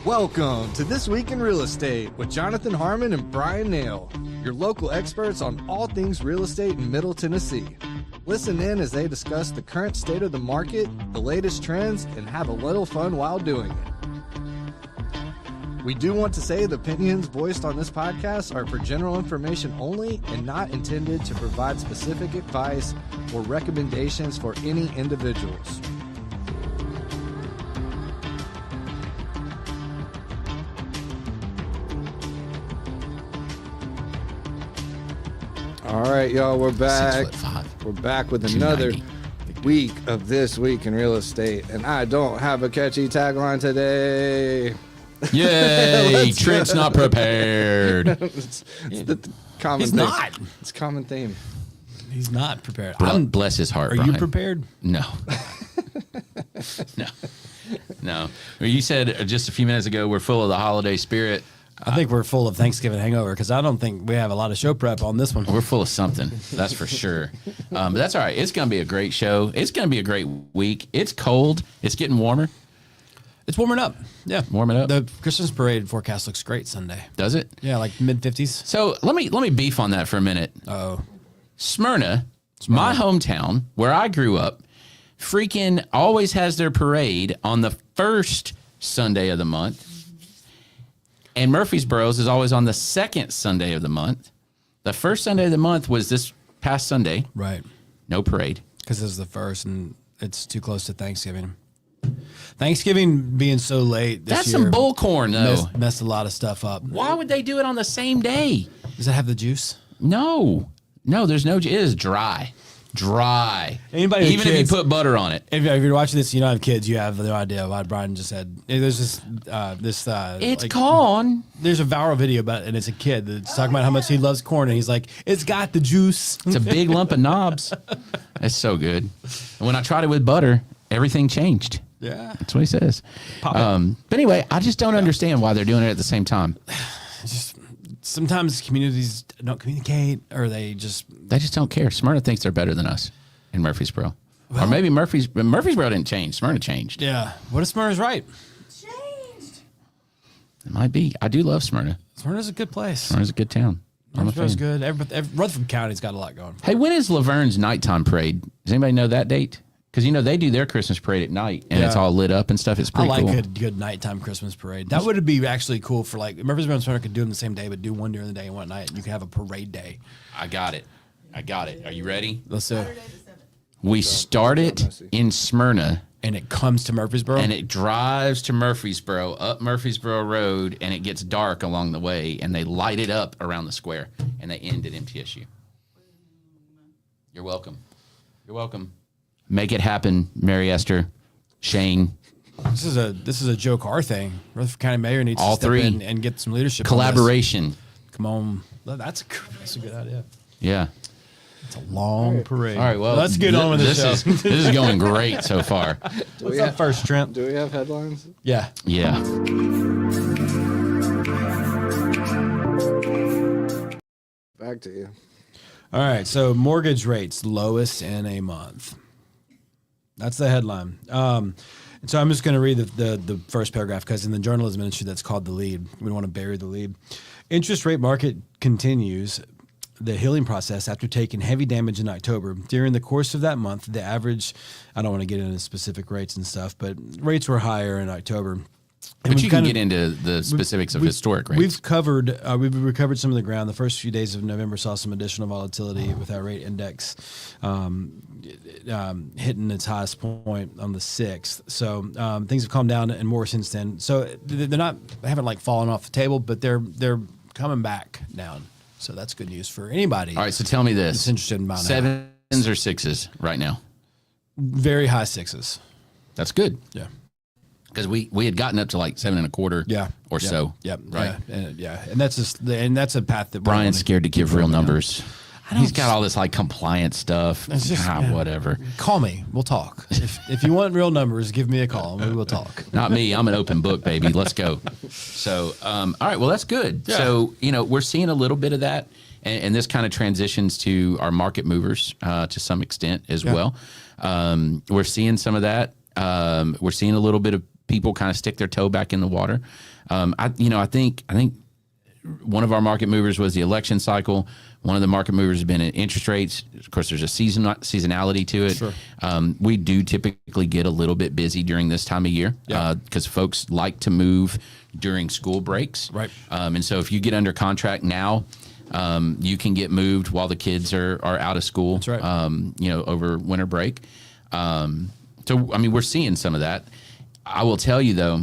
Welcome to This Week in Real Estate with Jonathan Harmon and Bryan Nale, your local experts on all things real estate in Middle Tennessee. Listen in as they discuss the current state of the market, the latest trends, and have a little fun while doing it. We do want to say the opinions voiced on this podcast are for general information only and not intended to provide specific advice or recommendations for any individuals. All right, y'all, we're back. 6'5". We're back with another week of This Week in Real Estate, and I don't have a catchy tagline today. Yay! Trent's not prepared. it's the common He's thing. not. It's a common theme. He's not prepared. Bless his heart. Are Bryan. you prepared? No. No. You said just a few minutes ago we're full of the holiday spirit. I think we're full of Thanksgiving hangover because I don't think we have a lot of show prep on this one. We're full of something, that's for sure. But that's all right. It's going to be a great show. It's going to be a great week. It's cold. It's getting warmer. It's warming up. Yeah, Warming up. The Christmas parade forecast looks great Sunday. Does it? Yeah, like mid-50s. So let me beef on that for a minute. Oh, Smyrna, my hometown, where I grew up, freaking always has their parade on the first Sunday of the month. And Murfreesboro's is always on the second Sunday of the month. The first Sunday of the month was this past Sunday. right. No parade. Because this is the first, and it's too close to Thanksgiving. Thanksgiving being so late this That's year some bullcorn, though. messed a lot of stuff up. Why would they do it on the same day? Does it have the juice? No, there's no. It is dry. Anybody with even if kids- you put butter on it. If you're watching this, you don't have kids, you have no idea why Bryan just said. There's this, It's like, corn. There's a viral video about it, and it's a kid that's talking about how much he loves corn, and he's like, "It's got the juice." It's a big lump of knobs. It's so good. And when I tried it with butter, everything changed. Yeah. That's what he says. Pop it. But anyway, I just don't understand why they're doing it at the same time. Sometimes communities don't communicate, or they just They just don't care. Smyrna thinks they're better than us in Murfreesboro. Or maybe Murfreesboro didn't change. Smyrna changed. yeah. What if Smyrna's right? It might be. I do love Smyrna. Smyrna's a good place. Smyrna's a good town. I'm a Smyrna's fan. good. Rutherford County's got a lot going. Hey, when is Laverne's nighttime parade? Does anybody know that date? Because, they do their Christmas parade at night, and it's Yeah. all lit up and stuff. It's I pretty like cool. good nighttime Christmas parade. That would be actually cool for like Murfreesboro and Smyrna could do them the same day, but do one during the day and one at night, and you could have a parade day. I got it. Are you ready? Let's We start it in Smyrna, and it comes to Murfreesboro. and it drives to Murfreesboro, up Murfreesboro Road, and it gets dark along the way, and they light it up around the square, and they end at MTSU. You're welcome. You're welcome. Make it happen, Mary Esther, Shane. This is a Joe Carr thing. Rutherford County Mayor needs All to step three. in and get some leadership. on this. Collaboration. Come on, that's a good idea. Yeah. It's a long parade. All right, well, let's get on with the show. This is going great so far. What's up first, Trent? Do we have headlines? Yeah. Yeah. Back to you. All right. So mortgage rates lowest in a month. That's the headline. So I'm just going to read the first paragraph because in the journalism industry that's called the lead. We don't want to bury the lead. Interest rate market continues the healing process after taking heavy damage in October. During the course of that month, the average, I don't want to get into specific rates and stuff, but rates were higher in October. And But we've you can kind of- get into the specifics of historic rates. We've recovered some of the ground. The first few days of November saw some additional volatility with our rate index hitting its highest point on the 6th. So things have calmed down and more since then. So they haven't like fallen off the table, but they're coming back down. So that's good news for anybody. All right, so tell me this. That's interested in buying a house. 7s or 6s right now? Very high 6s. That's good. Yeah. Because we had gotten up to like 7.25 Yeah. or Yeah. so. Yep. Right. Yeah. And that's a path that Brian's scared to give real numbers. don't He's got all this like compliance stuff. It's just- Whatever. Call me. We'll talk. If you want real numbers, give me a call and we will talk. Not me. I'm an open book, baby. Let's go. So, all right. Well, that's good. Yeah. So, we're seeing a little bit of that. And this kind of transitions to our market movers to some extent as well. We're seeing some of that. We're seeing a little bit of people kind of stick their toe back in the water. I think one of our market movers was the election cycle. One of the market movers has been in interest rates. Of course, there's a seasonality to it. Sure. We do typically get a little bit busy during this time of year because folks like to move during school breaks. Right. And so if you get under contract now, you can get moved while the kids are out of school. That's right. Over winter break. So, I mean, we're seeing some of that. I will tell you, though,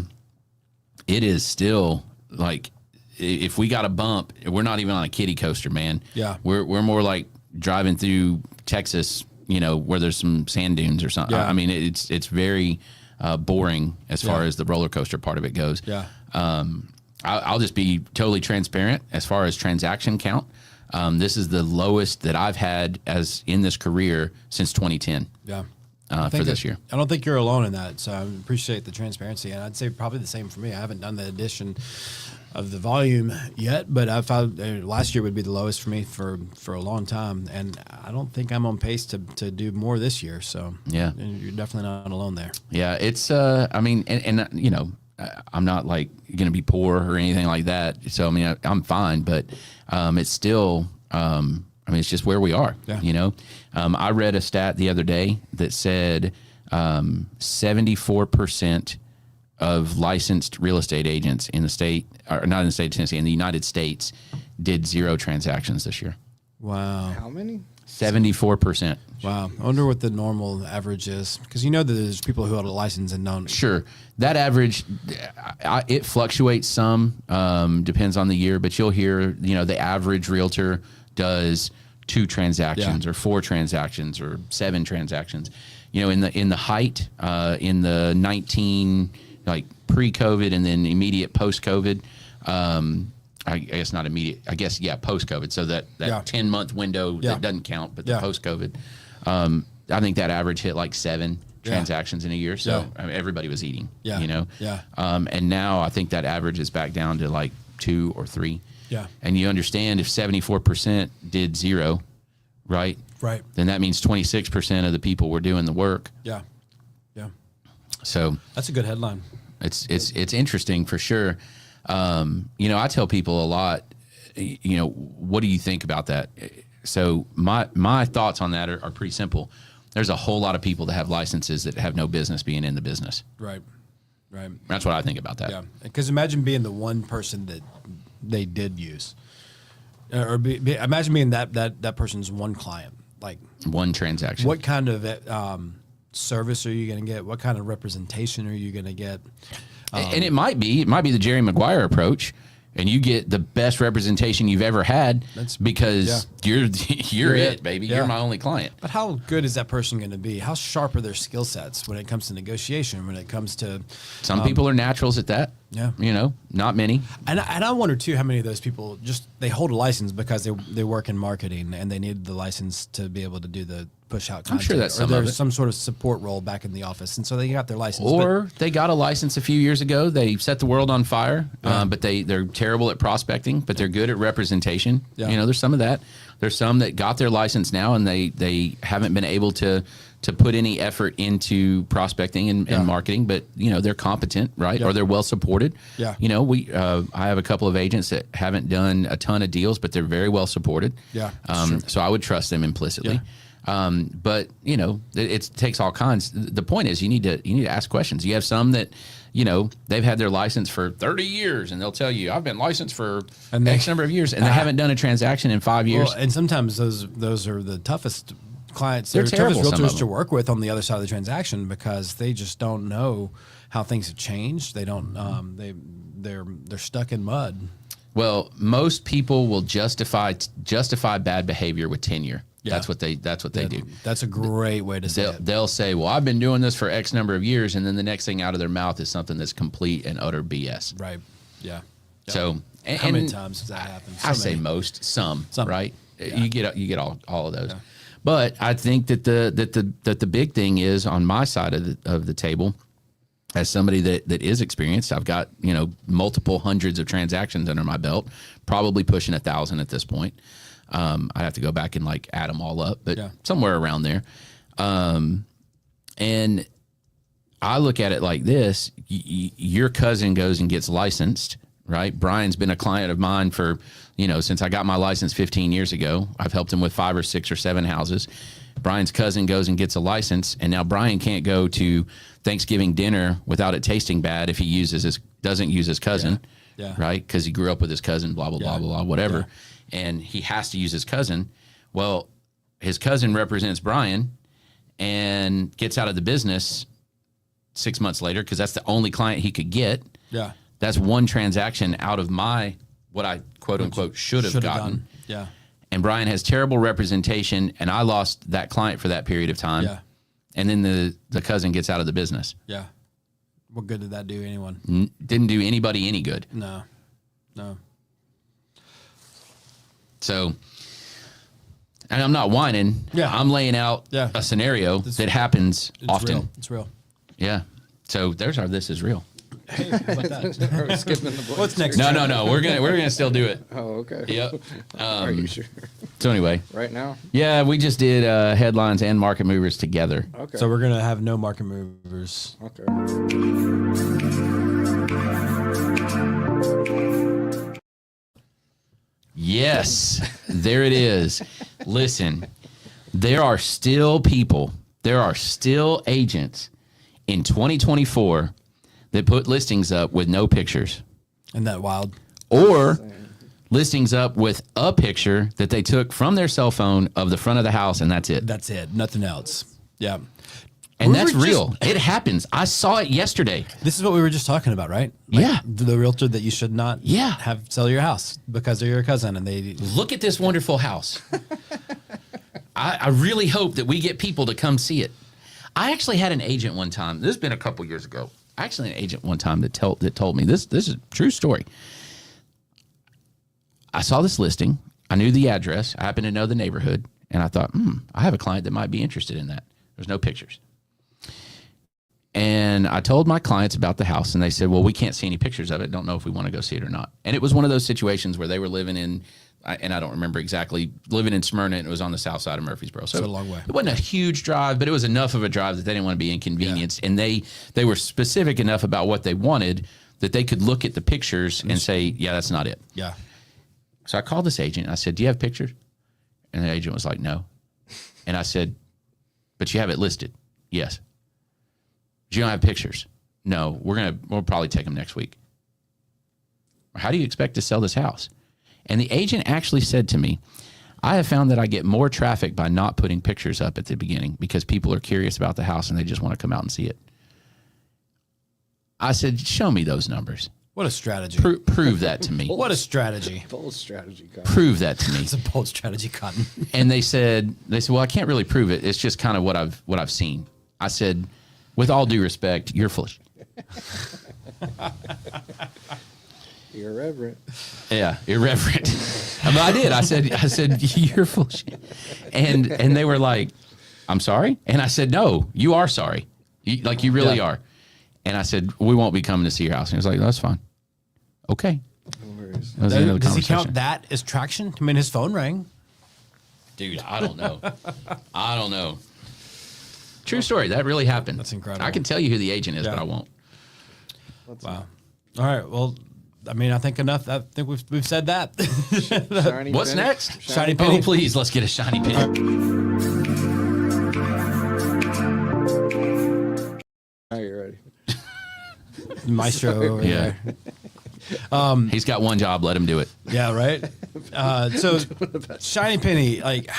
it is still like, if we got a bump, we're not even on a kiddie coaster, man. Yeah. We're more like driving through Texas, where there's some sand dunes or something. Yeah. I mean, it's very boring as far as the roller coaster part of it goes. Yeah. I'll just be totally transparent as far as transaction count. This is the lowest that I've had as in this career since 2010. Yeah. For this year. I don't think you're alone in that, so I appreciate the transparency. And I'd say probably the same for me. I haven't done the addition of the volume yet, but I found last year would be the lowest for me for a long time, and I don't think I'm on pace to do more this year. So yeah, you're definitely not alone there. Yeah, it's I mean, and I'm not like going to be poor or anything like that. So I mean, I'm fine, but it's still. I mean, it's just where we are. Yeah. I read a stat the other day that said 74% of licensed real estate agents in the state, or not in the state of Tennessee, in the United States, did 0 transactions this year. Wow. How many? 74%. Wow. I wonder what the normal average is, because that there's people who have a license and don't. Sure. That average, it fluctuates some, depends on the year, but you'll hear, the average realtor does 2 transactions or 4 transactions or 7 transactions. In the height, in the 19 like pre-COVID and then immediate post-COVID. I guess not immediate. I guess post-COVID. So that 10-month window that doesn't count, but the post-COVID. I think that average hit like 7 transactions in a year. So I mean, everybody was eating. And now I think that average is back down to like 2 or 3. Yeah. And you understand if 74% did 0, right? Right. Then that means 26% of the people were doing the work. Yeah. Yeah. So that's a good headline. It's interesting for sure. I tell people a lot, what do you think about that? So my thoughts on that are pretty simple. There's a whole lot of people that have licenses that have no business being in the business. Right. Right. That's what I think about that. Yeah. Because imagine being the one person that they did use, or imagine being that person's one client, like one transaction. What kind of service are you going to get? What kind of representation are you going to get? And it might be the Jerry Maguire approach, and you get the best representation you've ever had because you're it, baby. Yeah. You're my only client. But how good is that person going to be? How sharp are their skill sets when it comes to negotiation? When it comes to some people are naturals at that. Yeah, not many. And I wonder too how many of those people they hold a license because they work in marketing and they need the license to be able to do the push out content. I'm sure that's some sort of support role back in the office, and so they got their license. Or they got a license a few years ago. They set the world on fire, but they're terrible at prospecting, but they're good at representation. Yeah. There's some of that. There's some that got their license now and they haven't been able to put any effort into prospecting and marketing, but they're competent, right? Yeah. Or they're well supported. Yeah. I have a couple of agents that haven't done a ton of deals, but they're very well supported. Yeah. So I would trust them implicitly. Yeah. But it takes all kinds. The point is you need to ask questions. You have some that they've had their license for 30 years and they'll tell you I've been licensed for X number of years and they haven't done a transaction in 5 years. Well, and sometimes those are the toughest clients. They're terrible, toughest realtors to work with on the other side of the transaction because they just don't know how things have changed. They don't. They're stuck in mud. Well, most people will justify bad behavior with tenure. Yeah. That's what they do. That's a great way to say it. They'll say, well, I've been doing this for X number of years, and then the next thing out of their mouth is something that's complete and utter BS. Right. Yeah. So how many times does that happen? I say most, some, right? Yeah. You get all of those. Yeah. But I think that the big thing is on my side of the table, as somebody that is experienced, I've got multiple hundreds of transactions under my belt, probably pushing 1,000 at this point. I'd have to go back and add them all up, but somewhere around there. And I look at it like this. Your cousin goes and gets licensed, right? Brian's been a client of mine for, since I got my license 15 years ago. I've helped him with 5 or 6 or 7 houses. Brian's cousin goes and gets a license, and now Brian can't go to Thanksgiving dinner without it tasting bad if he doesn't use his cousin, right? Because he grew up with his cousin, blah, blah, blah, blah, blah, whatever. Yeah. And he has to use his cousin. Well, his cousin represents Brian and gets out of the business 6 months later because that's the only client he could get. Yeah. That's one transaction out of what I quote unquote should have gotten. Done. Yeah. And Brian has terrible representation, and I lost that client for that period of time. Yeah. And then the cousin gets out of the business. Yeah. What good did that do anyone? Didn't do anybody any good. No. So, and I'm not whining. Yeah. I'm laying out a scenario that happens often. Real. It's real. Yeah. So there's our This Is Real. Hey, how about that? Are we skipping the boys? What's next? No. We're gonna still do it. Oh, okay. Yep. Are you sure? So anyway. Right now? Yeah, we just did headlines and market movers together. Okay. So we're gonna have no market movers. Okay. Yes, there it is. Listen, there are still agents in 2024 that put listings up with no pictures. Isn't that wild? Or listings up with a picture that they took from their cell phone of the front of the house, and that's it. That's it. Nothing else. Yeah. And that's real. It happens. I saw it yesterday. This is what we were just talking about, right? Yeah. The realtor that you should not Yeah. have sell your house because they're your cousin and they Look at this wonderful house. I really hope that we get people to come see it. I actually had an agent one time. This has been a couple years ago. I actually had an agent one time that told me this is a true story. I saw this listing. I knew the address. I happened to know the neighborhood. And I thought, I have a client that might be interested in that. There's no pictures. And I told my clients about the house, and they said, well, we can't see any pictures of it. Don't know if we want to go see it or not. And it was one of those situations where they were living in, and I don't remember exactly, living in Smyrna, and it was on the south side of Murfreesboro. So it's a long way. It wasn't a huge drive, but it was enough of a drive that they didn't want to be inconvenienced. Yeah. And they were specific enough about what they wanted that they could look at the pictures and say, yeah, that's not it. Yeah. So I called this agent. I said, do you have pictures? And the agent was like, no. And I said, but you have it listed? Yes. You don't have pictures? No. We'll probably take them next week. How do you expect to sell this house? And the agent actually said to me, I have found that I get more traffic by not putting pictures up at the beginning because people are curious about the house and they just want to come out and see it. I said, show me those numbers. What a strategy. Prove that to me. What a strategy. Bold strategy, Cotton. Prove that to me. It's a bold strategy, Cotton. And they said, well, I can't really prove it. It's just kind of what I've seen. I said, with all due respect, you're full of shit. Irreverent. Yeah, irreverent. But I did. I said, you're full of shit. And they were like, I'm sorry? And I said, no, you are sorry. You really are. And I said, we won't be coming to see your house. And he was like, that's fine. Okay. No worries. That was the end of the Does he conversation. count that as traction? I mean, his phone rang. Dude, I don't know. True story. That really happened. That's incredible. I can tell you who the agent is, Yeah. but I won't. Wow. All right. Well, I mean, I think enough. I think we've said that. Shiny What's penny? next? Shiny penny. Oh, please, let's get a shiny penny. Now you're ready. Maestro over Yeah. there. He's got one job. Let him do it. Yeah, right. So shiny penny, like,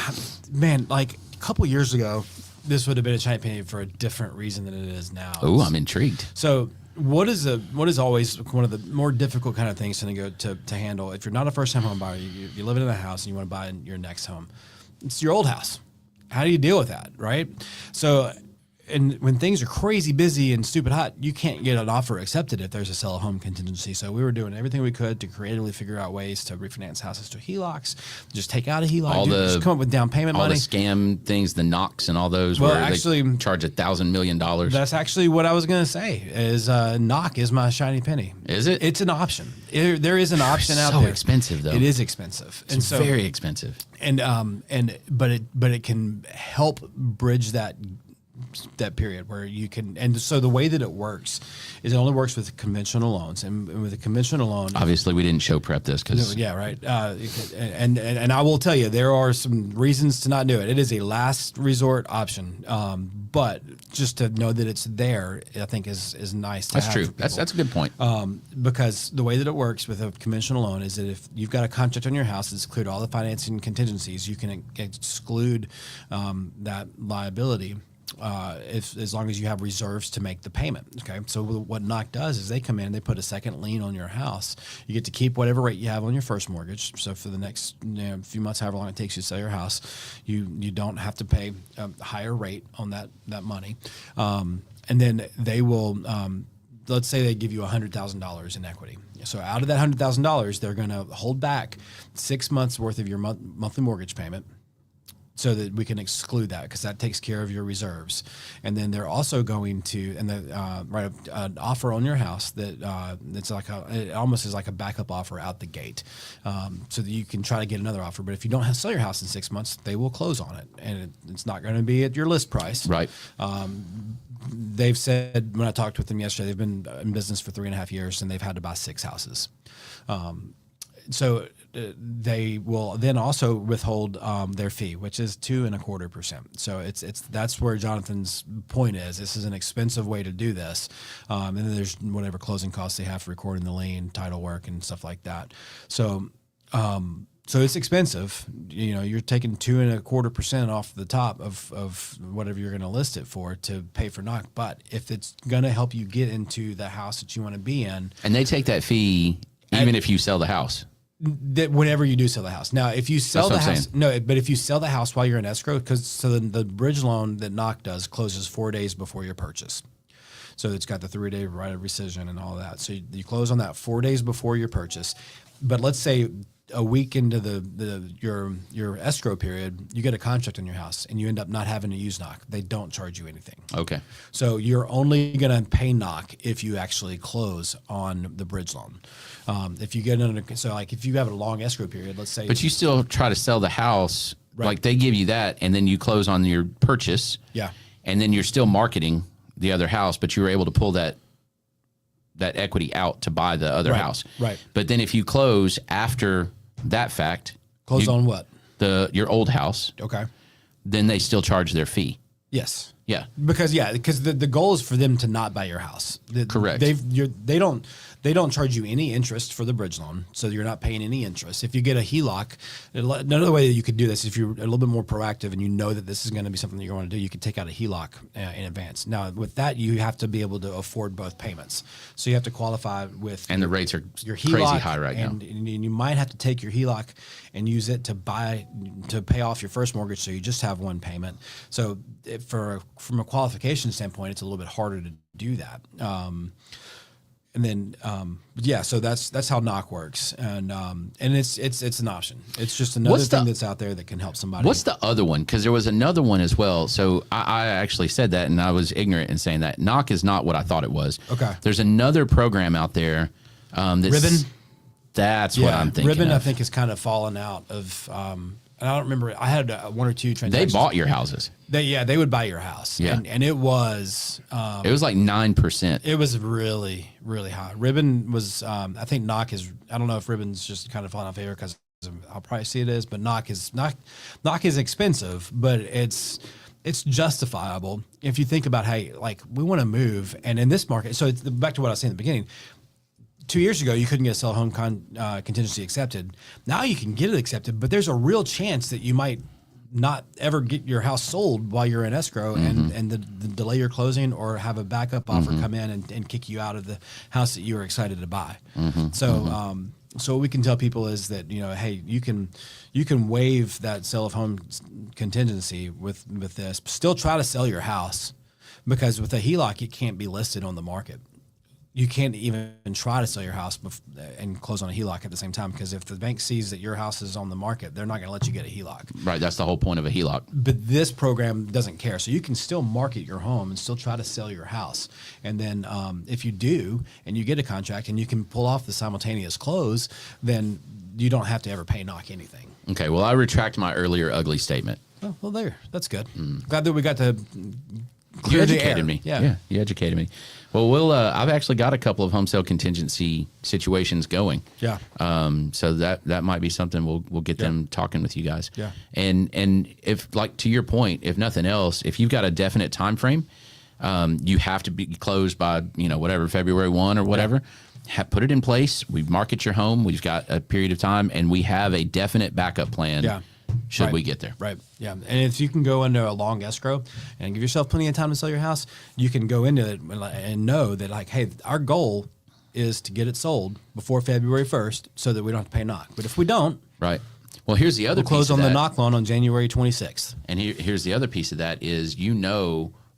man, like a couple years ago, this would have been a shiny penny for a different reason than it is now. Oh, I'm intrigued. So what is always one of the more difficult kind of things to handle if you're not a first time home buyer, you're living in a house and you want to buy your next home. It's your old house. How do you deal with that, right? So, and when things are crazy busy and stupid hot, you can't get an offer accepted if there's a sell a home contingency. So we were doing everything we could to creatively figure out ways to refinance houses to HELOCs, just take out a HELOC, just come up with down payment all money. the scam things, the knocks and all those, Well, where actually, they charge $1,000 million. That's actually what I was going to say. Is knock is my shiny penny. Is it? It's an option. There is an option out so there. expensive, though. It is expensive, It's very expensive. but it can help bridge that period where you can, and so the way that it works is it only works with conventional loans, and with a conventional loan, Obviously, we didn't show prep this because yeah, right. And I will tell you, there are some reasons to not do it. It is a last resort option, but just to know that it's there, I think is nice. that's true. That's a good point. Because the way that it works with a conventional loan is that if you've got a contract on your house that's cleared all the financing contingencies, you can exclude that liability. As long as you have reserves to make the payment. Okay. So what NOC does is they come in, they put a second lien on your house. You get to keep whatever rate you have on your first mortgage. So for the next few months, however long it takes you to sell your house, you don't have to pay a higher rate on that money. And then they will, let's say they give you $100,000 in equity. So out of that $100,000, they're going to hold back 6 months worth of your monthly mortgage payment, so that we can exclude that, because that takes care of your reserves. And then they're also going to write an offer on your house that it's like it almost is like a backup offer out the gate, so that you can try to get another offer. But if you don't have to sell your house in 6 months, they will close on it, and it's not going to be at your list price. Right. They've said, when I talked with them yesterday, they've been in business for 3.5 years, and they've had to buy 6 houses. So they will then also withhold their fee, which is 2.25%. So that's where Jonathan's point is. This is an expensive way to do this, and then there's whatever closing costs they have for recording the lien, title work, and stuff like that. So it's expensive. You're taking 2.25% off the top of whatever you're going to list it for to pay for NOC. But if it's going to help you get into the house that you want to be in, and they take that fee even if you sell the house. That whenever you do sell the house. Now, if you sell the house, but if you sell the house while you're in escrow, the bridge loan that NOC does closes 4 days before your purchase. So it's got the 3-day right of rescission and all that. So you close on that 4 days before your purchase. But let's say a week into your escrow period, you get a contract on your house and you end up not having to use NOC. They don't charge you anything. Okay. So you're only going to pay NOC if you actually close on the bridge loan. If you get if you have a long escrow period, let's say. But you still try to sell the house. Right. Like they give you that, and then you close on your purchase. Yeah. And then you're still marketing the other house, but you were able to pull that equity out to buy the other house. Right. But then if you close after that fact, on what? Your old house. Okay. Then they still charge their fee. Yes. Yeah. Because the goal is for them to not buy your house. Correct. They don't charge you any interest for the bridge loan, so you're not paying any interest. If you get a HELOC, another way that you could do this, if you're a little bit more proactive and you know that this is going to be something that you want to do, you could take out a HELOC in advance. Now, with that, you have to be able to afford both payments. So you have to qualify with the rates are your HELOC, crazy high right now. And you might have to take your HELOC and use it to pay off your first mortgage, so you just have one payment. So from a qualification standpoint, it's a little bit harder to do that. So that's how NOC works, and it's an option. It's just another thing that's out there that can help somebody. What's the other one? Because there was another one as well. So I actually said that, and I was ignorant in saying that. NOC is not what I thought it was. Okay. There's another program out there. Ribbon. That's what I'm thinking. Ribbon, of. I think, has kind of fallen out of. And I don't remember. I had 1 or 2 transactions. They bought your houses. They would buy your house. Yeah. And it was. It was like 9%. It was really, really high. Ribbon was. I think NOC is. I don't know if Ribbon's just kind of falling out of favor because how pricey it is, but NOC is expensive, but it's justifiable if you think about, hey, like we want to move, and in this market. So it's back to what I was saying at the beginning. 2 years ago, you couldn't get a sell home contingency accepted. Now you can get it accepted, but there's a real chance that you might not ever get your house sold while you're in escrow, and the delay your closing, or have a backup offer come in and kick you out of the house that you were excited to buy. So what we can tell people is that, hey, you can waive that sell of home contingency with this. Still try to sell your house, because with a HELOC, it can't be listed on the market. You can't even try to sell your house and close on a HELOC at the same time, because if the bank sees that your house is on the market, they're not going to let you get a HELOC. Right, that's the whole point of a HELOC. But this program doesn't care. So you can still market your home and still try to sell your house. And then if you do, and you get a contract and you can pull off the simultaneous close, then you don't have to ever pay NOC anything. Okay, well, I retract my earlier ugly statement. Oh, well, that's good. Glad that we got to You clear the educated air. me. Yeah. You educated me. Well, we'll. I've actually got a couple of home sale contingency situations going. Yeah. So that might be something we'll get them talking with you guys. Yeah. And if, like, to your point, if nothing else, if you've got a definite time frame, you have to be closed by whatever February 1 or whatever. Put it in place. We market your home. We've got a period of time, and we have a definite backup plan. Yeah. Should Right. we get there? Right. Yeah. And if you can go into a long escrow and give yourself plenty of time to sell your house, you can go into it and know that, like, hey, our goal is to get it sold before February 1st so that we don't have to pay knock. But if we don't, Right. Well, here's the other we'll close piece of on the that. knock loan on January 26th. And here's the other piece of that is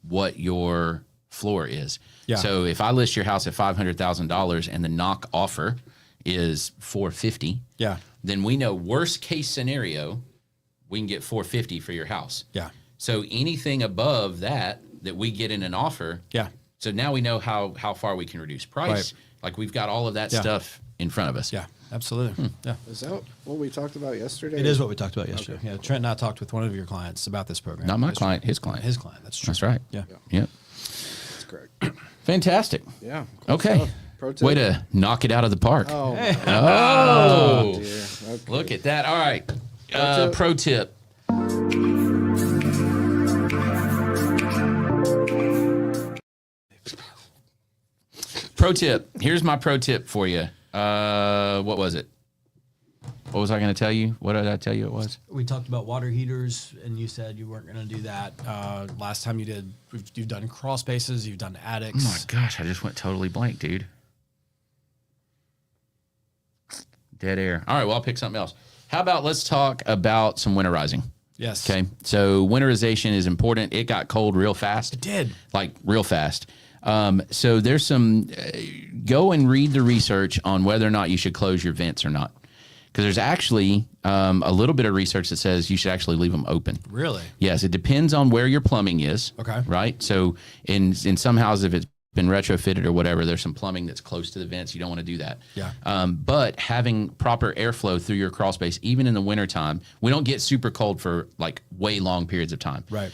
what your floor is. Yeah. So if I list your house at $500,000 and the knock offer is $450, Yeah. then we know worst case scenario, we can get $450 for your house. Yeah. So anything above that we get in an offer. Yeah. So now we know how far we can reduce price. Right. Like we've got all of that Yeah. stuff in front of us. Yeah. Absolutely. Yeah. Is that what we talked about yesterday? It is what we talked about yesterday. Yeah. Trent and I talked with one of your clients about this program. Not my That's client, true. his client. His client. That's true. That's right. Yeah. Yep. That's correct. Fantastic. Yeah. Cool Okay. stuff. Pro tip. Way to knock it out of the park. Oh, Oh, dear. Okay. look at that. All right. tip. Pro tip. Pro tip. Here's my pro tip for you. What was it? What was I going to tell you? What did I tell you it was? We talked about water heaters, and you said you weren't going to do that. Last time you did, you've done crawl spaces, you've done attics. Oh my gosh, I just went totally blank, dude. Dead air. All right, well, I'll pick something else. How about let's talk about some winterizing? Yes. Okay, so winterization is important. It got cold real fast. It did. Like real fast. So there's some, go and read the research on whether or not you should close your vents or not. Because there's actually a little bit of research that says you should actually leave them open. Really? Yes, it depends on where your plumbing is. Okay. Right? So in some houses, if it's been retrofitted or whatever, there's some plumbing that's close to the vents. You don't want to do that. Yeah. But having proper airflow through your crawl space, even in the wintertime, we don't get super cold for like way long periods of time. Right.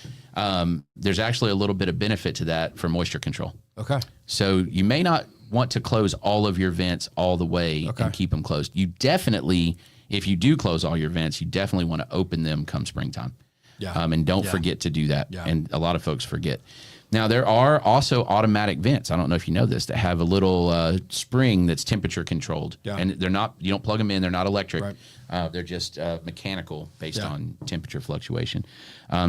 There's actually a little bit of benefit to that for moisture control. Okay. So you may not want to close all of your vents all the way Okay. and keep them closed. You definitely, if you do close all your vents, you definitely want to open them come springtime. Yeah. And don't Yeah. forget to do that. Yeah. And a lot of folks forget. Now, there are also automatic vents. I don't know if you know this, that have a little spring that's temperature controlled. Yeah. And they're not, you don't plug them in, they're not electric. Right. They're just mechanical based Yeah. on temperature fluctuation.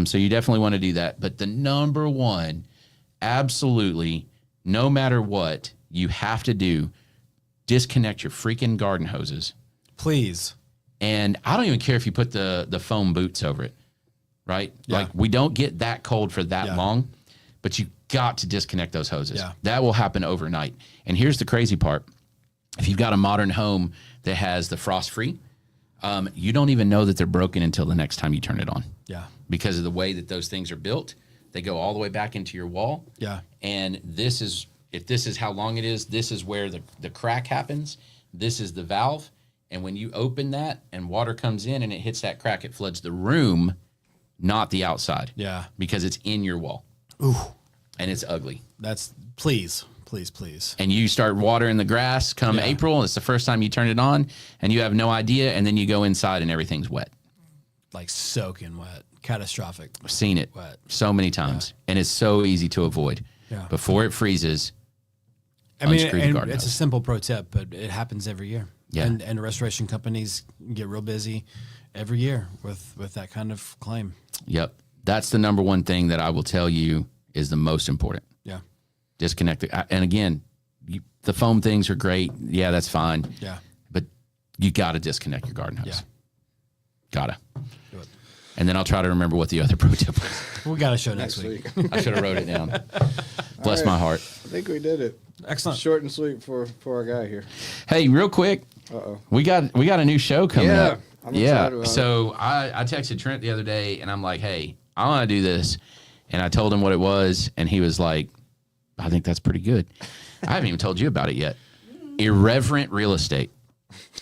So you definitely want to do that. But the number one, absolutely, no matter what, you have to do, disconnect your freaking garden hoses. Please. And I don't even care if you put the foam boots over it, right? Yeah. Like we don't get that cold for that Yeah. long, but you got to disconnect those hoses. Yeah. That will happen overnight. And here's the crazy part. If you've got a modern home that has the frost free, you don't even know that they're broken until the next time you turn it on. Yeah. Because of the way that those things are built, they go all the way back into your wall. Yeah. And if this is how long it is, this is where the crack happens. This is the valve. And when you open that and water comes in and it hits that crack, it floods the room, not the outside. Yeah. Because it's in your wall. Ooh. And it's ugly. That's please. And you start watering the grass come Yeah. April, and it's the first time you turn it on, and you have no idea, and then you go inside and everything's wet. Like soaking wet. Catastrophic. I've seen it Wet. so many times, and it's so easy to avoid. Yeah. Before it freezes, I mean, unscrew the and garden it's a hose. simple pro tip, but it happens every year. Yeah. And restoration companies get real busy every year with that kind of claim. Yep. That's the number one thing that I will tell you is the most important. Yeah. Disconnect it. And again, the foam things are great. Yeah, that's fine. Yeah. But you got to disconnect your garden hose. Yeah. Gotta. Do it. And then I'll try to remember what the other pro tip was. We got a show next week. I should have wrote it down. Bless right. my heart. I think we did it. Excellent. Short and sweet for our guy here. Hey, real quick, Uh-oh. we got a new show coming Yeah, up. I'm excited about So I texted Trent the other day, and I'm like, hey, I want to do this. And I told him what it was, and he was like, I think that's pretty good. I haven't even told you about it yet. Irreverent real estate.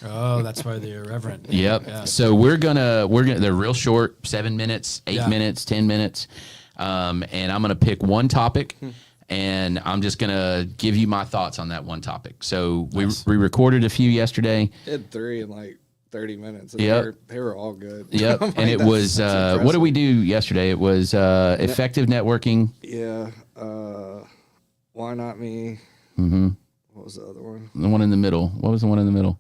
Oh, that's why they're irreverent. Yep. Yeah. So we're gonna they're real short, 7 minutes, 8 Yeah. minutes, 10 minutes. and I'm going to pick one topic, and I'm just going to give you my thoughts on that one topic. So we recorded a few yesterday. Did 3 in like 30 minutes. And Yep. they were all good. Yep. Like, And it was, what did we do yesterday? It was effective networking. Yeah. Why not me? Mm-hmm. What was the other one? The one in the middle. What was the one in the middle?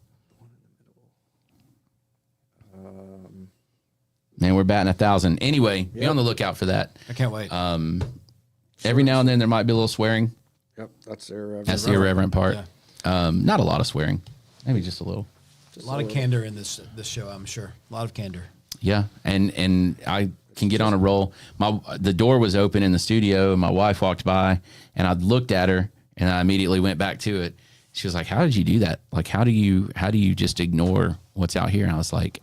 Man, we're batting 1,000. Anyway, be on the lookout for that. I can't wait. Every now and then there might be a little swearing. Yep, that's irreverent. That's the irreverent part. Not a lot of swearing. Maybe just a little. A lot of candor in this show, I'm sure. A lot of candor. Yeah, and I can get on a roll. The door was open in the studio, and my wife walked by, and I looked at her, and I immediately went back to it. She was like, "How did you do that? Like, how do you just ignore what's out here?" And I was like,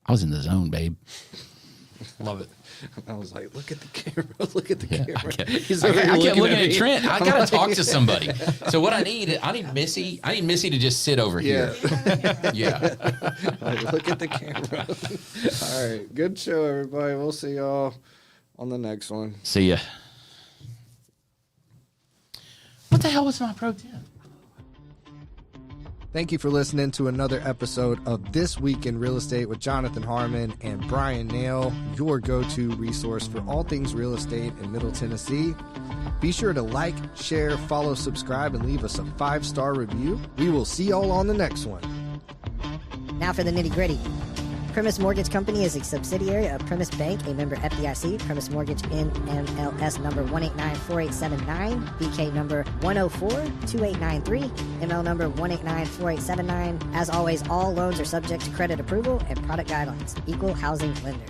"I was in the zone, babe." Love it. I was like, look at the camera. Look at the camera. I kept looking looking at me. Trent. I gotta talk to somebody. So what I need Missy. I need Missy to just sit over here. Yeah. Like, look at the camera. All right. Good show, everybody. We'll see y'all on the next one. See ya. What the hell was my pro tip? Thank you for listening to another episode of This Week in Real Estate with Jonathan Harmon and Bryan Nale, your go-to resource for all things real estate in Middle Tennessee. Be sure to like, share, follow, subscribe, and leave us a 5-star review. We will see y'all on the next one. Now for the nitty-gritty. Primis Mortgage Company is a subsidiary of Primis Bank, a member FDIC. Primis Mortgage NMLS number 1894879, BK number 1042893, ML number 1894879. As always, all loans are subject to credit approval and product guidelines. Equal housing lender.